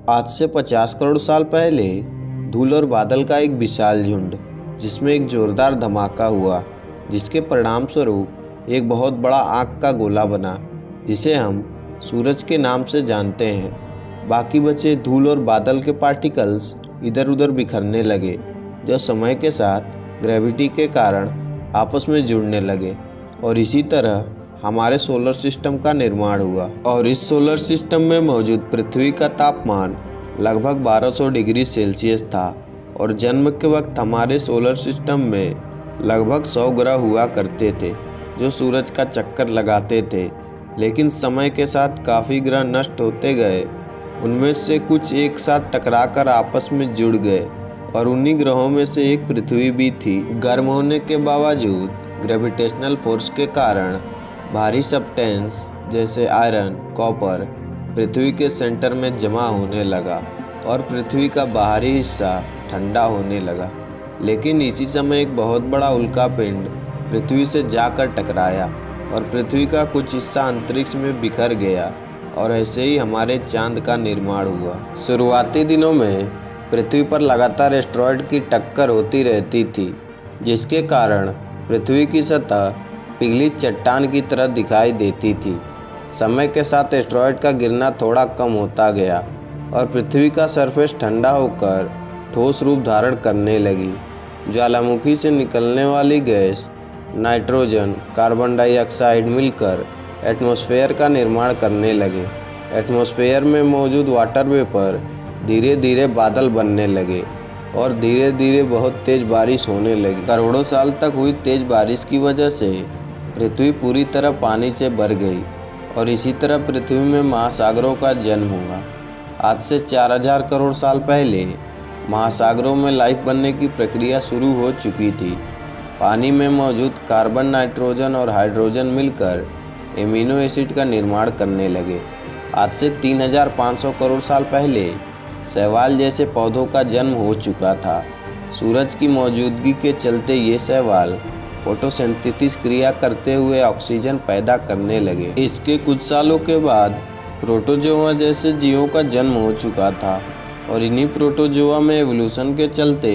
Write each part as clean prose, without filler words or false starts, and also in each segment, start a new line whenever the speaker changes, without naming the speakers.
आज से 50 करोड़ साल पहले धूल और बादल का एक विशाल झुंड, जिसमें एक जोरदार धमाका हुआ, जिसके परिणाम स्वरूप एक बहुत बड़ा आग का गोला बना, जिसे हम सूरज के नाम से जानते हैं। बाकी बचे धूल और बादल के पार्टिकल्स इधर उधर बिखरने लगे, जो समय के साथ ग्रेविटी के कारण आपस में जुड़ने लगे, और इसी तरह हमारे सोलर सिस्टम का निर्माण हुआ। और इस सोलर सिस्टम में मौजूद पृथ्वी का तापमान लगभग 1200 डिग्री सेल्सियस था, और जन्म के वक्त हमारे सोलर सिस्टम में लगभग 100 ग्रह हुआ करते थे, जो सूरज का चक्कर लगाते थे। लेकिन समय के साथ काफ़ी ग्रह नष्ट होते गए, उनमें से कुछ एक साथ टकराकर आपस में जुड़ गए, और उन्हीं ग्रहों में से एक पृथ्वी भी थी। गर्म होने के बावजूद ग्रेविटेशनल फोर्स के कारण भारी सब्सटेंस जैसे आयरन, कॉपर पृथ्वी के सेंटर में जमा होने लगा, और पृथ्वी का बाहरी हिस्सा ठंडा होने लगा। लेकिन इसी समय एक बहुत बड़ा उल्कापिंड पृथ्वी से जाकर टकराया, और पृथ्वी का कुछ हिस्सा अंतरिक्ष में बिखर गया, और ऐसे ही हमारे चांद का निर्माण हुआ। शुरुआती दिनों में पृथ्वी पर लगातार एस्टेरॉयड की टक्कर होती रहती थी, जिसके कारण पृथ्वी की सतह पिघली चट्टान की तरह दिखाई देती थी। समय के साथ एस्टेरॉयड का गिरना थोड़ा कम होता गया, और पृथ्वी का सरफेस ठंडा होकर ठोस रूप धारण करने लगी। ज्वालामुखी से निकलने वाली गैस नाइट्रोजन, कार्बन डाइऑक्साइड मिलकर एटमॉस्फेयर का निर्माण करने लगे। एटमॉस्फेयर में मौजूद वाटर वेपर धीरे धीरे बादल बनने लगे, और धीरे धीरे बहुत तेज़ बारिश होने लगी। करोड़ों साल तक हुई तेज़ बारिश की वजह से पृथ्वी पूरी तरह पानी से भर गई, और इसी तरह पृथ्वी में महासागरों का जन्म हुआ। आज से 4000 करोड़ साल पहले महासागरों में लाइफ बनने की प्रक्रिया शुरू हो चुकी थी। पानी में मौजूद कार्बन, नाइट्रोजन और हाइड्रोजन मिलकर एमिनो एसिड का निर्माण करने लगे। आज से 3500 करोड़ साल पहले शैवाल जैसे पौधों का जन्म हो चुका था। सूरज की मौजूदगी के चलते ये शैवाल फोटोसिंथेसिस क्रिया करते हुए ऑक्सीजन पैदा करने लगे। इसके कुछ सालों के बाद प्रोटोजोआ जैसे जीवों का जन्म हो चुका था, और इन्हीं प्रोटोजोआ में एवोल्यूशन के चलते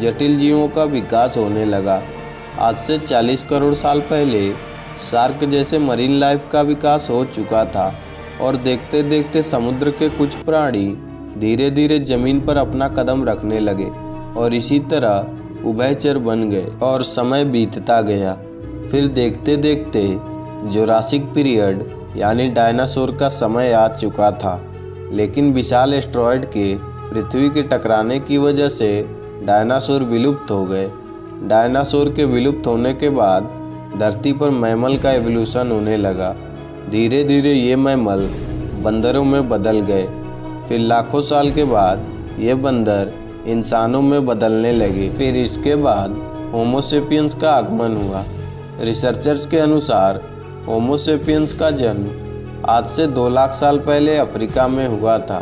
जटिल जीवों का विकास होने लगा। आज से 40 करोड़ साल पहले शार्क जैसे मरीन लाइफ का विकास हो चुका था, और देखते देखते समुद्र के कुछ प्राणी धीरे धीरे जमीन पर अपना कदम रखने लगे, और इसी तरह उभयचर बन गए, और समय बीतता गया। फिर देखते देखते जुरासिक पीरियड यानी डायनासोर का समय आ चुका था। लेकिन विशाल एस्टेरॉयड के पृथ्वी के टकराने की वजह से डायनासोर विलुप्त हो गए। डायनासोर के विलुप्त होने के बाद धरती पर मैमल का एवोल्यूशन होने लगा। धीरे धीरे ये मैमल बंदरों में बदल गए। फिर लाखों साल के बाद ये बंदर इंसानों में बदलने लगे। फिर इसके बाद होमो सेपियंस का आगमन हुआ। रिसर्चर्स के अनुसार होमो सेपियंस का जन्म आज से 2 लाख साल पहले अफ्रीका में हुआ था।